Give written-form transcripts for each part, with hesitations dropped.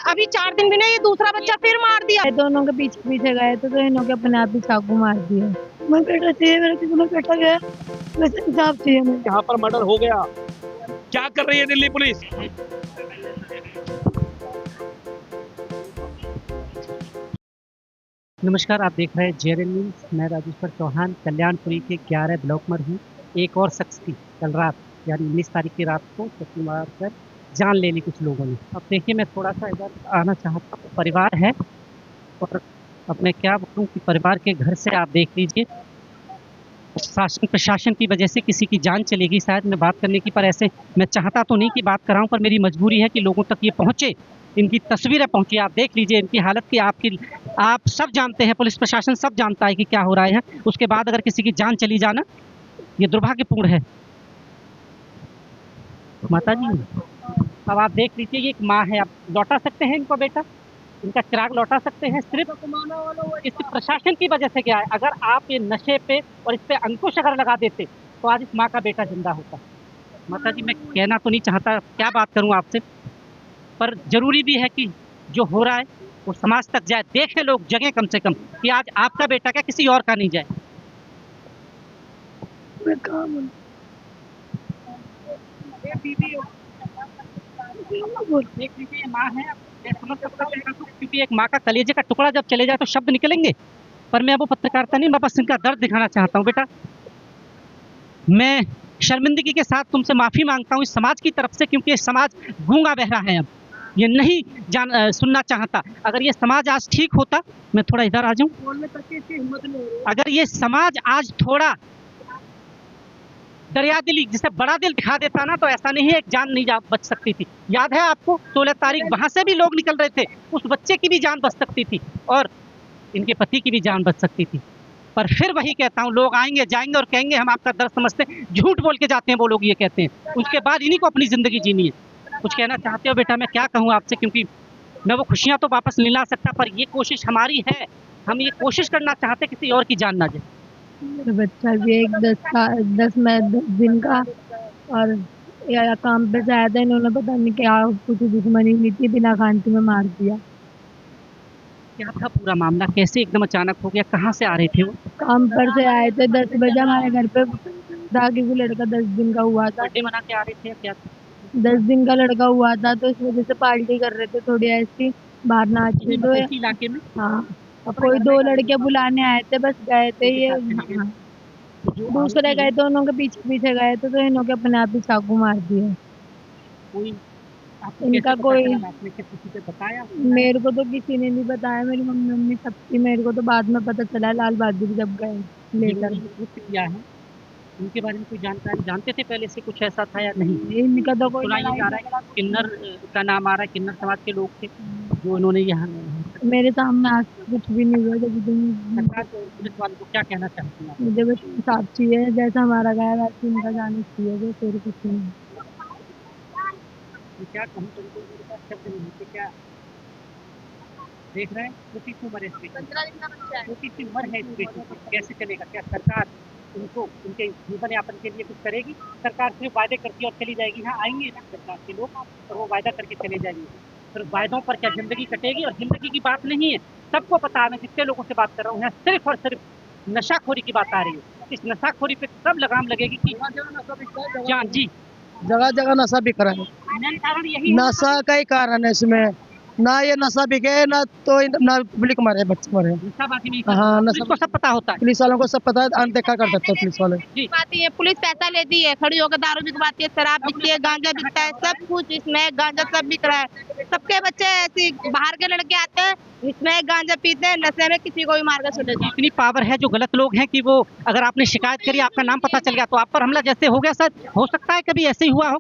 अभी 4 दिन भी नहीं, ये दूसरा बच्चा फिर मार दिया। दोनों के पीछे पीछे गए तो इन्हों के अपने आप ही चाकू मार दिया। मैं बेटा चाहिए, मेरा किसी में बेटा गया, वैसे इंसाफ चाहिए मुझे। यहाँ पर मर्डर हो गया, क्या कर रही है दिल्ली पुलिस? नमस्कार, आप देख रहे हैं जेआरएन न्यूज़। मैं राजेश्वर चौहान कल्याणपुरी के 11 ब्लॉक में हूँ। एक और शख्स की कल रात यानी 19 तारीख की रात को चक्की मार कर जान ले ली कुछ लोगों ने। अब देखिए, मैं थोड़ा सा इधर आना चाहता हूँ। परिवार है और अब मैं क्या बोलूँ कि परिवार के घर से आप देख लीजिए, शासन प्रशासन की वजह से किसी की जान चलेगी शायद मैं बात करने की, पर ऐसे मैं चाहता तो नहीं कि बात कराऊं, पर मेरी मजबूरी है कि लोगों तक ये पहुंचे, इनकी तस्वीरें पहुंची। आप देख लीजिए इनकी हालत की, आप सब जानते हैं, पुलिस प्रशासन सब जानता है कि क्या हो रहा है। उसके बाद अगर किसी की जान चली जाना ये दुर्भाग्यपूर्ण है। माता जी, अब आप देख लीजिए, ये एक माँ है, आप लौटा सकते हैं इनको बेटा, इनका चिराग लौटा सकते हैं। सिर्फ इस प्रशासन की वजह से क्या है, अगर आप ये नशे पे और इस पे अंकुश अगर लगा देते तो आज इस माँ का बेटा जिंदा होता। माता जी, मैं कहना तो नहीं चाहता, क्या बात करूं आपसे, पर जरूरी भी है कि जो हो रहा है वो समाज तक जाए, देखें लोग, जगह कम से कम कि आज आपका बेटा क्या किसी और का नहीं जाए। देख लीजिए, ये माँ है, क्योंकि एक माँ का कलेजे का टुकड़ा जब चले जाए तो शब्द निकलेंगे, पर मैं वो पत्रकारिता नहीं, मैं बस इनका दर्द दिखाना चाहता हूँ। बेटा, मैं शर्मिंदगी के साथ तुमसे माफ़ी मांगता हूँ इस समाज की तरफ से, क्योंकि ये समाज गूंगा बहरा है, अब ये नहीं सुनना चाहता। अगर ये समाज आज ठीक होता, मैं थोड़ा इधर आ जाऊँ, अगर ये समाज आज थोड़ा दरिया दिली जिसे बड़ा दिल दिखा देता ना, तो ऐसा नहीं है एक जान नहीं बच सकती थी। याद है आपको 16 तारीख वहां से भी लोग निकल रहे थे, उस बच्चे की भी जान बच सकती थी और इनके पति की भी जान बच सकती थी। पर फिर वही कहता हूँ, लोग आएंगे जाएंगे और कहेंगे हम आपका दर्द समझते हैं, झूठ बोल के जाते हैं वो लोग, ये कहते हैं। उसके बाद इन्हीं को अपनी जिंदगी जीनी है। कुछ कहना चाहते हो बेटा? मैं क्या कहूँ आपसे, क्योंकि मैं वो खुशियाँ तो वापस नहीं ला सकता, पर ये कोशिश हमारी है, हम ये कोशिश करना चाहते किसी और की जान ना जाए। मेरा बच्चा भी एक 10 दिन का, और या काम पे जाया था, इन्होंने पता नहीं क्या कुछ दुश्मनी हुई थी, बिना खांसी में मार दिया। क्या था पूरा मामला, कैसे एकदम अचानक हो गया, कहाँ से आ रहे थे वो? काम पर से आए थे 10 बजे, हमारे घर पे था कि वो लड़का 10 दिन का हुआ था, बर्थडे मना के आ रहे थे या क्या? 10 दिन का लड़का हुआ था, तो इस वजह से पार्टी कर रहे थे थोड़ी ऐसी, बाहर नाच रहे थे इलाके में। हाँ, और कोई 2 लड़के बुलाने आए थे, बस गए थे ये। हाँ, दूसरे गए थे, उन्हों के पीछे पीछे गए थे तो इन्हों के अपने आप ही चाकू मार दिया। इनका कोई बताया? मेरे को तो किसी ने नहीं बताया, मेरी मम्मी सबकी, मेरे को तो बाद में पता चला, लाल बहादुर जब गए लेकर। किया है उनके बारे में कोई जानकारी जानते थे पहले से, कुछ ऐसा था या नहीं? इनका तो कोई किन्नर का नाम आ रहा है, किन्नर समाज के लोग थे जो इन्होंने यहाँ। मेरे सामने आज कुछ भी नहीं हुआ। जब सरकार को, पुलिस वालों को क्या कहना चाहती हैं? मुझे बस इंसाफ चाहिए, जैसा हमारा गया वैसे इनका जाना चाहिए, जो फिर कुछ नहीं। क्या कहूँ तुमको, मेरे पास शब्द नहीं है। क्या देख रहे हैं, छोटी सी उम्र है इस बेटी, छोटी सी उम्र है इस बेटी की, कैसे चलेगा? क्या सरकार उनको उनके जीवन यापन के लिए कुछ करेगी? सरकार सिर्फ वायदे करती है और चली जाएगी। हाँ, आएंगे सरकार के लोग और वो वायदा करके चले जाएंगे, फिर वायदों पर क्या जिंदगी कटेगी? और जिंदगी की बात नहीं है, सबको पता है, मैं जितने लोगों से बात कर रहा हूँ यहाँ सिर्फ और सिर्फ नशाखोरी की बात आ रही है। इस नशाखोरी पे सब लगाम लगेगी कि जान जी, जगह जगह नशा बिक रहा है। यही नशा का ही कारण है इसमें, ना ये नशा बिके ना तो ना पब्लिक मरे, बच्चे मरे। हाँ, नशा को सब पता होता है, पुलिस वालों को सब पता है, अनदेखा कर देते हैं पुलिस वाले। बाती है, पुलिस पैसा लेती है, खड़ी होकर दारू बिकवाती है, शराब बिकती है, गांजा बिकता है, सब कुछ इसमें गांजा सब बिक रहा है। सबके बच्चे ऐसे बाहर के लड़के आते हैं, इसमें गांजा पीते हैं, नशे में किसी को भी मार कर सुने। इतनी पावर है जो गलत लोग हैं कि वो, अगर आपने शिकायत करी, आपका नाम पता चल गया तो आप पर हमला जैसे हो गया। सर, हो सकता है कभी ऐसे ही हुआ हो।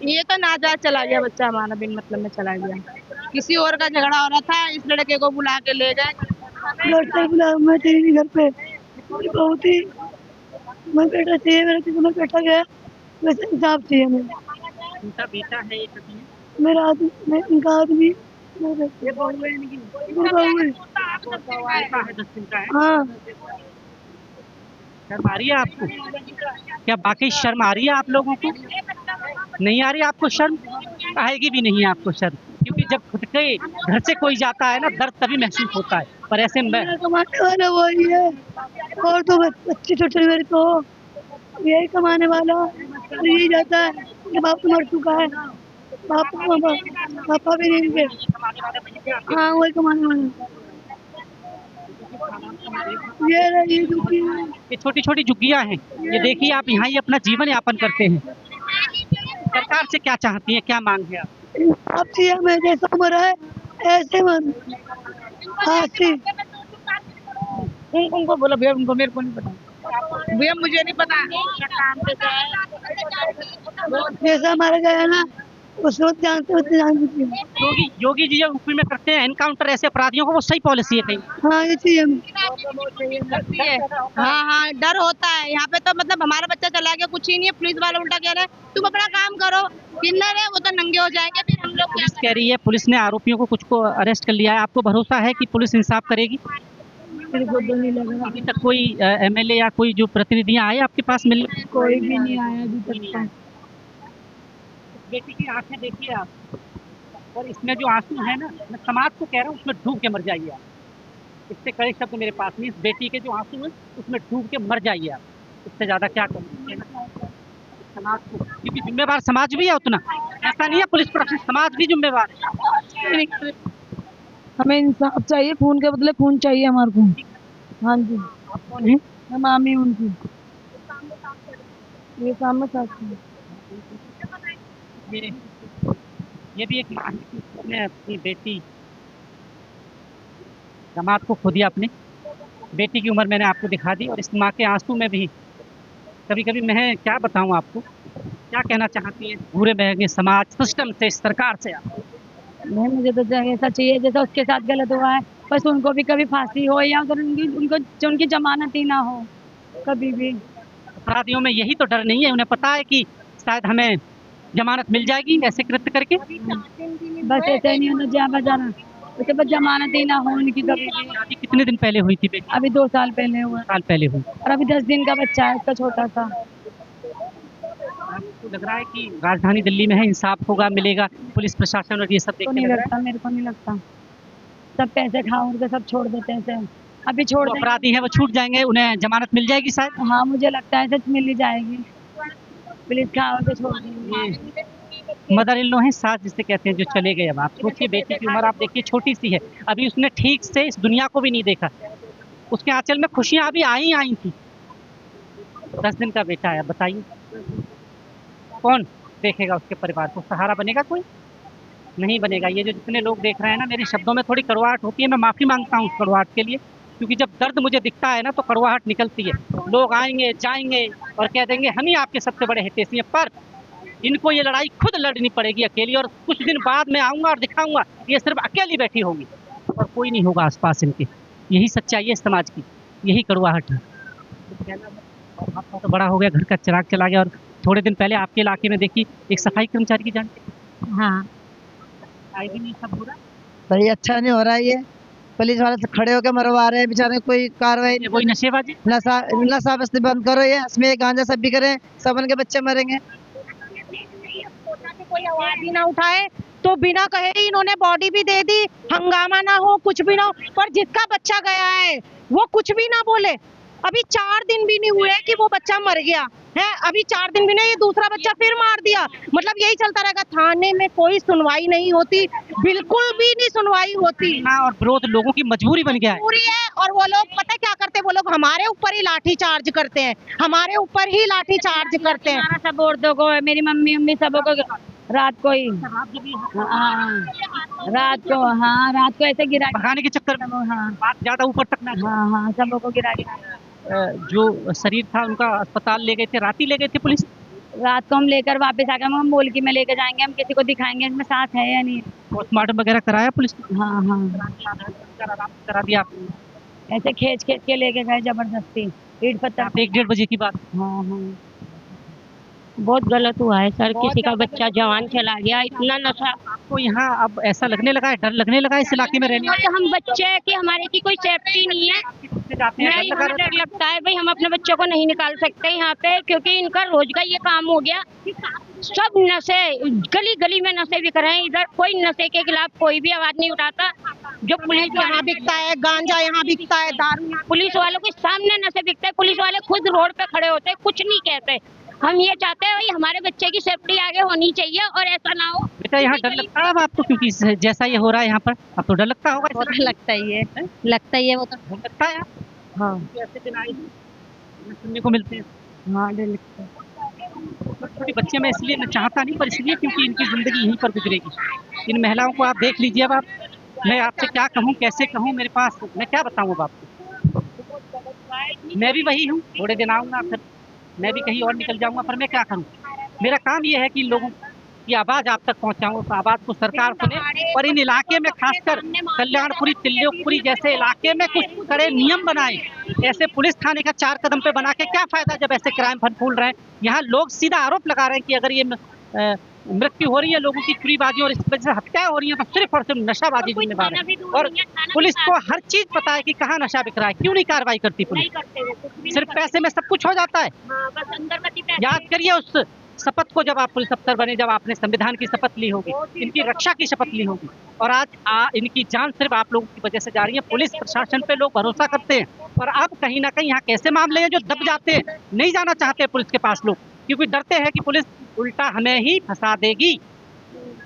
ये तो नाजायज चला गया बच्चा हमारा, बिन मतलब में चला गया, किसी और का झगड़ा हो रहा था, इस लड़के को बुला के ले गए। मैं तेरी घर पे बहुत ही, मैं बेटा चाहिए, मेरा किसी में बेटा गया, वैसे इंसाफ चाहिए मुझे। उनका बेटा है एक अभी, मेरा आदमी, इनका आदमी हाँ। शर्म आ रही है आपको? क्या बाकी शर्म आ रही है आप लोगों को? नहीं आ रही आपको शर्म? आएगी भी नहीं आपको शर्म, क्योंकि जब खुद के घर से कोई जाता है ना, दर्द तभी महसूस होता है। पर ऐसे में कमाने वाला वही है, और तो बच्चे छोटे मेरे तो यही कमाने वाला, यही जाता है कि बाप तो मर चुका है, पापा भी नहीं थे। हाँ वही कमाने वाला। ये छोटी छोटी झुग्गियां हैं, ये देखिए आप यहाँ ही अपना जीवन यापन करते हैं। सरकार से क्या चाहती है, क्या मांग है आप? अब चाहिए मैं जैसा मरा है ऐसे मन। हाँ उनको बोलो भैया, उनको मेरे को नहीं पता भैया, मुझे नहीं पता। जैसा मारा गया ना उसको जानते होते जानते। योगी जी जो यूपी में करते हैं एनकाउंटर ऐसे अपराधियों को, वो सही पॉलिसी है कहीं? हाँ ये चाहिए। हाँ हाँ डर होता है यहाँ पे, तो मतलब हमारा बच्चा चला गया, कुछ ही नहीं है, पुलिस वाले उल्टा कह रहे हैं तुम अपना काम करो, किन्नर है वो तो नंगे हो जाएंगे, फिर हम लोग पुलिस कह रही है, पुलिस ने आरोपियों को कुछ को अरेस्ट कर लिया है। आपको भरोसा है कि पुलिस इंसाफ करेगी? मेरे को तो नहीं लग रहा, अभी तक कोई एमएलए या कोई जो प्रतिनिधियां आए आपके पास मिल? कोई भी नहीं आया अभी तक। बेटी की आंखें देखिए आप, और इसमें जो आंसू है ना, मैं समाज को कह रहा हूँ उसमें डूब के मर जाइए आप। इससे कड़े शब्द मेरे पास नहीं, इस बेटी के जो आंसू हैं उसमें डूब के मर जाइए आप। इससे ज्यादा क्या करूँ समाज को, क्योंकि जिम्मेवार समाज भी है उतना, ऐसा नहीं है पुलिस प्रशासन, समाज भी जिम्मेवार है। हमें इंसाफ चाहिए, खून के बदले खून चाहिए हमारे को। हाँ जी, आप कौन है? मैं मामी उनकी, ये सामने साथी है। ये भी एक माँ है कि उसने अपनी बेटी दामाद को खो दिया। अपने बेटी की उम्र मैंने आपको दिखा दी, और इस माँ के आंसू में भी कभी कभी मैं क्या बताऊँ आपको, क्या कहना चाहती है पूरे महंगे समाज सिस्टम से, इस सरकार से आप? नहीं मुझे तो ऐसा चाहिए जैसा उसके साथ गलत हुआ है, बस उनको भी कभी फांसी हो या उधर उनकी जमानत ही ना हो कभी भी। अपराधियों में यही तो डर नहीं है, उन्हें पता है कि शायद हमें जमानत मिल जाएगी ऐसे कृत्य करके। बस ऐसे नहीं होना चाहिए बजाना, उसे बस जमानत ही ना हो उनकी कभी भी। शादी कितने दिन पहले हुई थी बेटी? अभी 2 साल पहले हुआ, साल पहले हुई। और अभी 10 दिन का बच्चा है उसका, छोटा सा। आपको लग रहा है कि राजधानी दिल्ली में है, इंसाफ होगा, मिलेगा? पुलिस प्रशासन और ये सब तो नहीं लगता, मेरे को नहीं लगता। सब पैसे खाओ के सब छोड़ देते हैं, अभी छोड़ देंगे। अपराधी है वो छूट जाएंगे, उन्हें जमानत मिल जाएगी शायद। हाँ मुझे लगता है सच मिल ही जाएगी, पुलिस खाओ के छोड़ देंगे। मदर इन लॉ है, सास जिसे कहते हैं, जो चले गए। अब आप सोचिए, बेटी की उम्र आप देखिए छोटी सी है, अभी उसने ठीक से इस दुनिया को भी नहीं देखा, उसके आंचल में खुशियां अभी आई थी। 10 दिन का बेटा है, बताइए कौन देखेगा उसके परिवार को? सहारा बनेगा कोई? नहीं बनेगा। ये जो जितने लोग देख रहे हैं ना, मेरे शब्दों में थोड़ी कड़वाहट होती है, मैं माफ़ी मांगता हूँ उस कड़वाहट के लिए, क्योंकि जब दर्द मुझे दिखता है ना तो कड़वाहट निकलती है। लोग आएंगे जाएंगे और कह देंगे हम ही आपके सबसे बड़े हितैषी हैं, पर इनको ये लड़ाई खुद लड़नी पड़ेगी अकेली, और कुछ दिन बाद में आऊँगा और दिखाऊँगा ये सिर्फ अकेली बैठी होगी और कोई नहीं होगा आसपास इनके। यही सच्चाई है समाज की, यही कड़वाहट है। आपका तो बड़ा हो गया, घर का चिराग चला गया, और थोड़े दिन पहले आपके इलाके में देखिए एक सफाई कर्मचारी की जान। हाँ आई भी नहीं, सब हो रहा भाई अच्छा नहीं हो रहा है, ये पुलिस वाले से खड़े होकर मरवा रहे हैं बेचारे, कोई कार्रवाई नहीं। कोई नशेबाजी, नशा बस्ती बंद करो, ये इसमें गांजा सब भी करें, सब उनके बच्चे मरेंगे। कोई आवाज ही ना उठाए तो बिना कहे ही इन्होंने बॉडी भी दे दी, हंगामा ना हो, कुछ भी ना हो, पर जिसका बच्चा गया है वो कुछ भी ना बोले। अभी 4 दिन भी नहीं हुए कि वो बच्चा मर गया है, अभी 4 दिन भी नहीं, ये दूसरा बच्चा फिर मार दिया। मतलब यही चलता रहेगा, थाने में कोई सुनवाई नहीं होती, बिल्कुल भी नहीं सुनवाई होती। और विरोध लोगों की मजबूरी बन गया है। पूरी है, और वो लोग पता क्या करते हैं, वो लोग हमारे ऊपर ही लाठी चार्ज करते हैं, हमारे ऊपर ही लाठी चार्ज करते हैं। सब औरतों को, मेरी मम्मी सबों को रात को ही, रात को ऐसे गिरा भगाने के चक्कर में, हाँ बात ज्यादा ऊपर तक ना। हाँ सबों को गिरा। जो शरीर था उनका अस्पताल ले गए थे, रात ही ले गए थे पुलिस? रात को हम लेकर वापस आकर हम बोल के में लेकर जाएंगे, हम किसी को दिखाएंगे इसमें सांस है या नहीं। पोस्टमार्टम वगैरह कराया पुलिस ने? हाँ करा दिया आपने? ऐसे खींच के लेके गए जबरदस्ती, ईट पत्थर। 1-1:30 बजे की बात। हाँ बहुत गलत हुआ है सर, किसी का बच्चा जवान चला गया, इतना नशा। आपको यहाँ अब ऐसा लगने लगा है, डर लगने लगा है इस इलाके में रहने? हम बच्चे हैं कि हमारे की कोई सेफ्टी नहीं है, नहीं हमें डर लगता है भाई, हम अपने बच्चों को नहीं निकाल सकते यहाँ पे, क्योंकि इनका रोज का ये काम हो गया। सब नशे, गली गली में नशे बिक रहे हैं। इधर कोई नशे के खिलाफ कोई भी आवाज नहीं उठाता। जो पुलिस यहाँ बिकता है गांजा, यहाँ बिकता है दारू। पुलिस वालों के सामने नशे बिकते हैं, पुलिस वाले खुद रोड पे खड़े होते हैं, कुछ नहीं कहते। हम ये चाहते हैं भाई हमारे बच्चे की सेफ्टी आगे होनी चाहिए और ऐसा ना हो। बेटा यहाँ डर लगता है अब आपको, क्योंकि जैसा ये हो रहा है यहाँ पर, अब तो डर लगता होगा। वो तो लगता ही है, लगता ही है वो तो। डर लगता है। हाँ ऐसे दिन आए सुनने को मिलते हैं। हाँ डर लगता है। छोटी बच्चे मैं इसलिए मैं चाहता नहीं, पर इसलिए क्योंकि इनकी जिंदगी यहीं पर गुजरेगी। इन महिलाओं को आप देख लीजिए। अब आप, मैं आपसे क्या कहूँ, कैसे कहूँ, मेरे पास मैं क्या बताऊँ अब आपको। मैं भी वही हूँ, थोड़े दिन आऊँगा फिर मैं भी कहीं और निकल जाऊँगा, पर मैं क्या करूँ। मेरा काम ये है कि लोगों की आवाज़ आप तक पहुँचाऊँ, उस आवाज़ को सरकार सुने। और इन इलाके में खासकर कल्याणपुरी, तिल्योकपुरी जैसे इलाके में कुछ कड़े नियम बनाए। ऐसे पुलिस थाने का 4 कदम पे बना के क्या फायदा जब ऐसे क्राइम फूल रहे हैं। यहाँ लोग सीधा आरोप लगा रहे हैं कि अगर ये मृत्यु हो रही है लोगों की चुरीबाजी और इस वजह से हत्याएं हो रही हैं, तो सिर्फ और सिर्फ नशाबाजी जिम्मेदार है। और पुलिस को हर चीज पता है कि कहाँ नशा बिक रहा है, क्यों नहीं कार्रवाई करती पुलिस। सिर्फ पैसे में सब कुछ हो जाता है। याद करिए उस शपथ को जब आप पुलिस अफसर बने, जब आपने संविधान की शपथ ली होगी, इनकी रक्षा की शपथ ली होगी, और आज इनकी जान सिर्फ आप लोगों की वजह से जा रही है। पुलिस प्रशासन पे लोग भरोसा करते हैं, और अब कहीं ना कहीं यहाँ कैसे मामले हैं जो दब जाते हैं, नहीं जाना चाहते पुलिस के पास लोग, क्योंकि डरते हैं कि पुलिस उल्टा हमें ही फंसा देगी।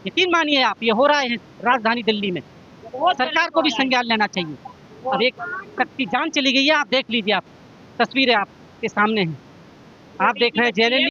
यकीन मानिए आप, ये हो रहा है राजधानी दिल्ली में। सरकार को भी संज्ञान लेना चाहिए। अब एक व्यक्ति जान चली गई है, आप देख लीजिए, आप तस्वीरें आपके सामने हैं, आप देख रहे हैं जेल